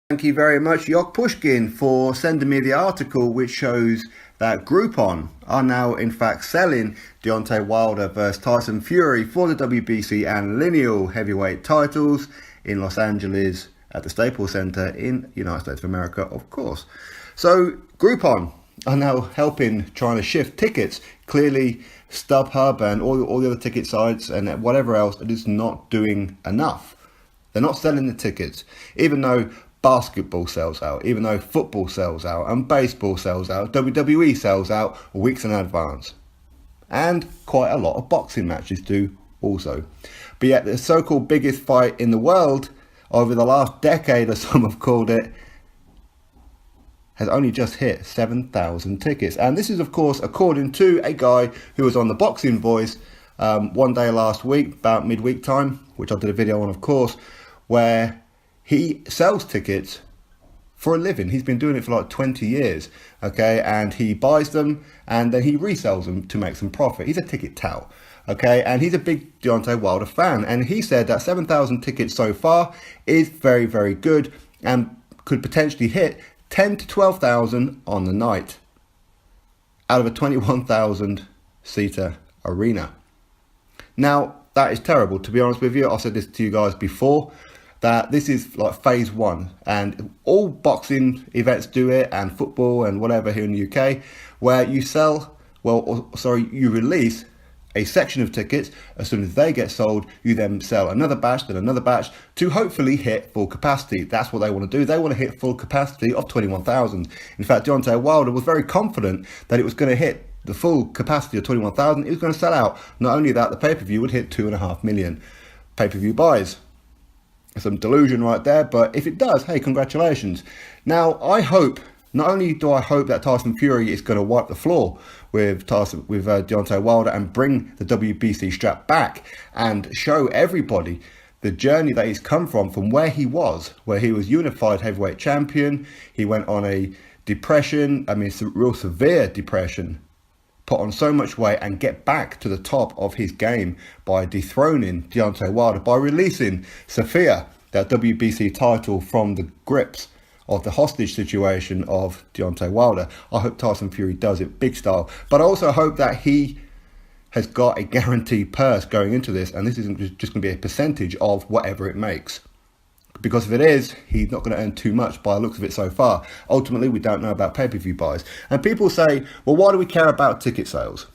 Thank you very much, Yok Pushkin, for sending me the article which shows that Groupon are now in fact selling Deontay Wilder vs Tyson Fury for the WBC and lineal heavyweight titles in Los Angeles at the Staples Center in the United States of America, of course. So Groupon are now helping trying to shift tickets. Clearly StubHub and all the other ticket sites and whatever else is not doing enough. They're not selling the tickets, even though basketball sells out, even though football sells out and baseball sells out, WWE sells out weeks in advance. And quite a lot of boxing matches do also. But yet the so-called biggest fight in the world over the last decade, as some have called it, has only just hit 7,000 tickets. And this is, of course, according to a guy who was on the Boxing Voice one day last week, about midweek time, which I did a video on, of course, where he sells tickets for a living. He's been doing it for like 20 years, okay? And he buys them and then he resells them to make some profit. He's a ticket tout, okay? And he's a big Deontay Wilder fan. And he said that 7,000 tickets so far is very, very good and could potentially hit 10 to 12,000 on the night out of a 21,000 seater arena. Now, that is terrible, to be honest with you. I've said this to you guys before, that this is like phase one, and all boxing events do it, and football and whatever here in the UK, where you you release a section of tickets. As soon as they get sold, you then sell another batch, then another batch, to hopefully hit full capacity. That's what they want to do. They want to hit full capacity of 21,000. In fact, Deontay Wilder was very confident that it was going to hit the full capacity of 21,000. It was going to sell out. Not only that, the pay-per-view would hit 2.5 million pay-per-view buys. Some delusion right there, but if it does, hey, congratulations. Now, I hope, not only do I hope that Tyson Fury is going to wipe the floor with Deontay Wilder and bring the WBC strap back and show everybody the journey that he's come from where he was unified heavyweight champion. He went on a depression, real severe depression, put on so much weight and get back to the top of his game by dethroning Deontay Wilder, by releasing Sophia, that WBC title, from the grips of the hostage situation of Deontay Wilder. I hope Tyson Fury does it big style, but I also hope that he has got a guaranteed purse going into this, and this isn't just going to be a percentage of whatever it makes. Because if it is, he's not going to earn too much by the looks of it so far. Ultimately, we don't know about pay-per-view buys. And people say, well, why do we care about ticket sales?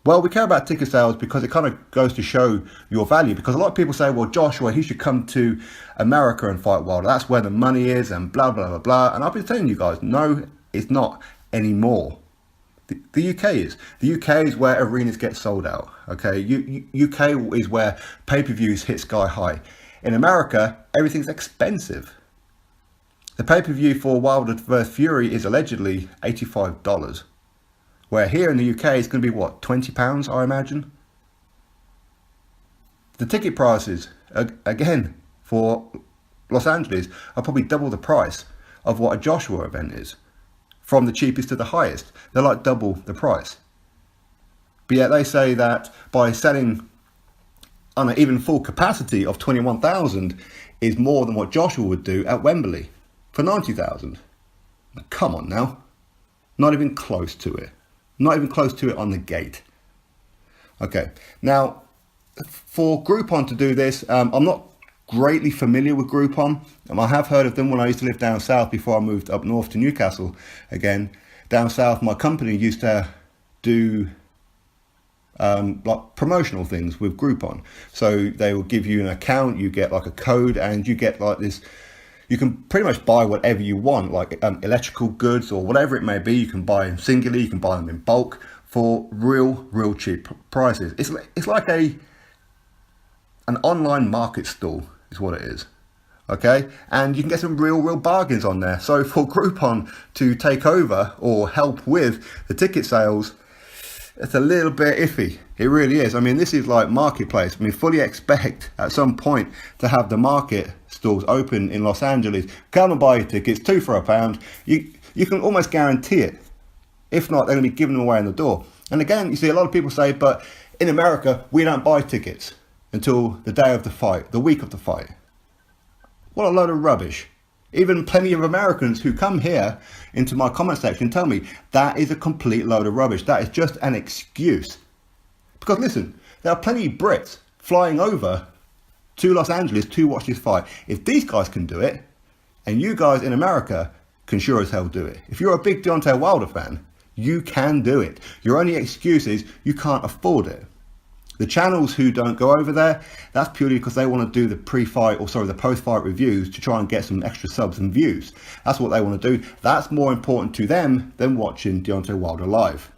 Well, we care about ticket sales because it kind of goes to show your value. Because a lot of people say, well, Joshua, he should come to America and fight Wilder. That's where the money is and blah, blah, blah, blah. And I've been telling you guys, no, it's not anymore. The UK is. The UK is where arenas get sold out. Okay, UK is where pay-per-views hit sky high. In America, everything's expensive. The pay-per-view for Wilder vs Fury is allegedly $85, where here in the UK it's going to be what, £20, I imagine. The ticket prices, again, for Los Angeles are probably double the price of what a Joshua event is, from the cheapest to the highest. They're like double the price. But yet they say that by selling on an even full capacity of 21,000 is more than what Joshua would do at Wembley for 90,000. Come on now. Not even close to it. Not even close to it on the gate. Okay, now for Groupon to do this, I'm not greatly familiar with Groupon. I have heard of them when I used to live down south before I moved up north to Newcastle again. Down south, my company used to do like promotional things with Groupon. So they will give you an account, you get like a code, and you get like this, you can pretty much buy whatever you want, like electrical goods or whatever it may be. You can buy them singularly, you can buy them in bulk for real cheap prices. It's like an online market stall is what it is. Okay, and you can get some real bargains on there. So for Groupon to take over or help with the ticket sales, it's a little bit iffy. It really is. This is like marketplace. Fully expect at some point to have the market stalls open in Los Angeles. Come and buy your tickets, 2 for £1. You can almost guarantee it. If not, they're going to be giving them away in the door. And again, you see a lot of people say, but in America, we don't buy tickets until the day of the fight, the week of the fight. What a load of rubbish. Even plenty of Americans who come here into my comment section tell me that is a complete load of rubbish. That is just an excuse. Because listen, there are plenty of Brits flying over to Los Angeles to watch this fight. If these guys can do it, and you guys in America can sure as hell do it. If you're a big Deontay Wilder fan, you can do it. Your only excuse is you can't afford it. The channels who don't go over there, that's purely because they want to do the the post-fight reviews to try and get some extra subs and views. That's what they want to do. That's more important to them than watching Deontay Wilder live.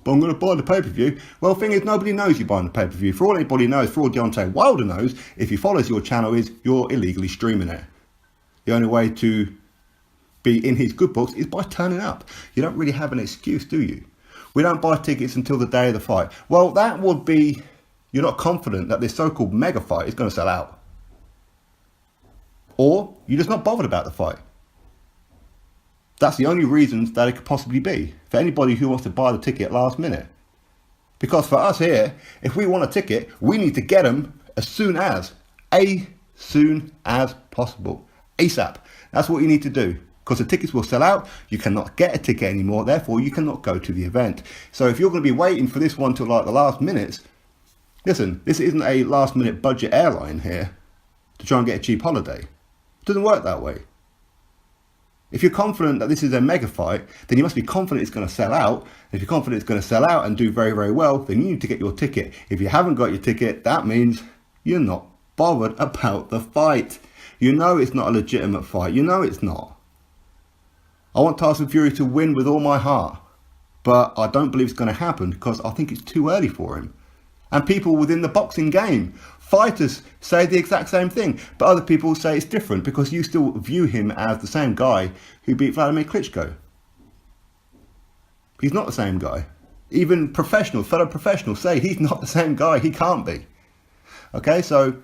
But I'm going to buy the pay-per-view. Well, the thing is, nobody knows you're buying the pay-per-view. For all anybody knows, for all Deontay Wilder knows, if he follows your channel, is you're illegally streaming it. The only way to be in his good books is by turning up. You don't really have an excuse, do you? We don't buy tickets until the day of the fight. Well, that would be, you're not confident that this so-called mega fight is going to sell out. Or you're just not bothered about the fight. That's the only reasons that it could possibly be for anybody who wants to buy the ticket last minute. Because for us here, if we want a ticket, we need to get them as soon as possible. ASAP. That's what you need to do. Because the tickets will sell out, you cannot get a ticket anymore, therefore you cannot go to the event. So if you're going to be waiting for this one till like the last minutes, listen, this isn't a last minute budget airline here to try and get a cheap holiday. It doesn't work that way. If you're confident that this is a mega fight, then you must be confident it's going to sell out. If you're confident it's going to sell out and do very, very well, then you need to get your ticket. If you haven't got your ticket, that means you're not bothered about the fight. You know it's not a legitimate fight. You know it's not. I want Tyson Fury to win with all my heart, but I don't believe it's going to happen because I think it's too early for him. And people within the boxing game, fighters, say the exact same thing, but other people say it's different because you still view him as the same guy who beat Vladimir Klitschko. He's not the same guy. Even fellow professionals say he's not the same guy. He can't be. Okay, so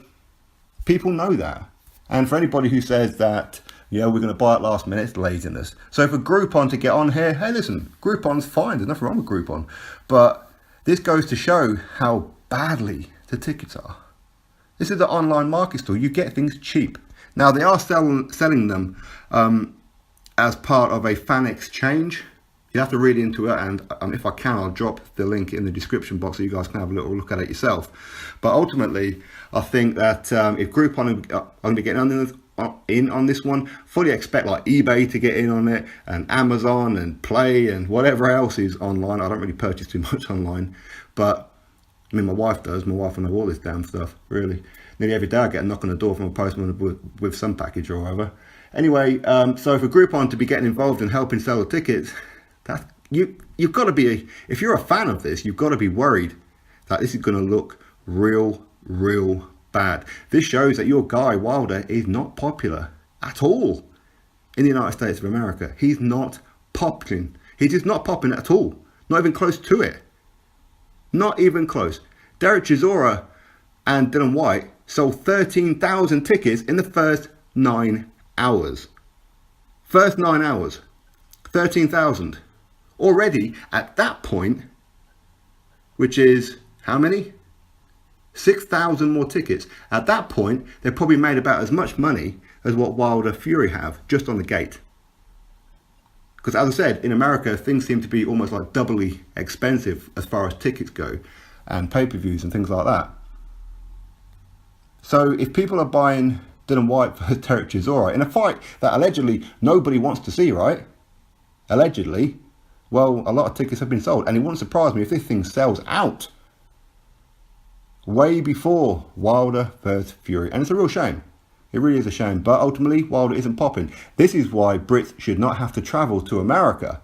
people know that. And for anybody who says that, yeah, we're going to buy it last minute, it's laziness. So for Groupon to get on here, hey, listen, Groupon's fine. There's nothing wrong with Groupon. But this goes to show how badly the tickets are. This is an online market store. You get things cheap. Now, they are selling them as part of a fan exchange. You have to read into it, and if I can, I'll drop the link in the description box so you guys can have a little look at it yourself. But ultimately, I think that if Groupon are going to get in on this one, fully expect like eBay to get in on it, and Amazon and Play and whatever else is online. I don't really purchase too much online, but I mean, my wife does. My wife will know all this damn stuff, really. Nearly every day I get a knock on the door from a postman with some package or whatever. Anyway, so for Groupon to be getting involved in helping sell the tickets, you've got to be, if you're a fan of this, you've got to be worried that this is going to look real bad. This shows that your guy Wilder is not popular at all in the United States of America. He's not popping. He's just not popping at all. Not even close to it. Not even close. Derek Chisora and Dylan White sold 13,000 tickets in the first 9 hours. First 9 hours. 13,000. Already at that point, which is how many? 6,000 more tickets. At that point, they probably made about as much money as what Wilder Fury have just on the gate. Because as I said, in America, things seem to be almost like doubly expensive as far as tickets go and pay-per-views and things like that. So if people are buying Dylan White versus Derek Chisora in a fight that allegedly nobody wants to see, right? Allegedly, well, a lot of tickets have been sold. And it wouldn't surprise me if this thing sells out way before Wilder versus Fury. And it's a real shame. It really is a shame. But ultimately, Wilder isn't popping. This is why Brits should not have to travel to America,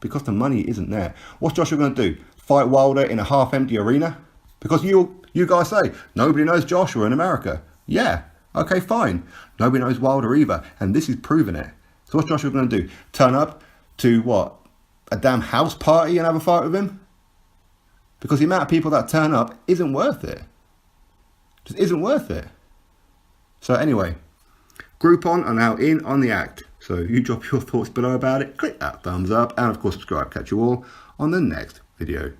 because the money isn't there. What's Joshua going to do? Fight Wilder in a half-empty arena? Because you guys say, nobody knows Joshua in America. Yeah, okay, fine. Nobody knows Wilder either. And this is proving it. So what's Joshua going to do? Turn up to what? A damn house party and have a fight with him? Because the amount of people that turn up isn't worth it. Just isn't worth it. So anyway, Groupon are now in on the act. So you drop your thoughts below about it, click that thumbs up, and of course subscribe. Catch you all on the next video.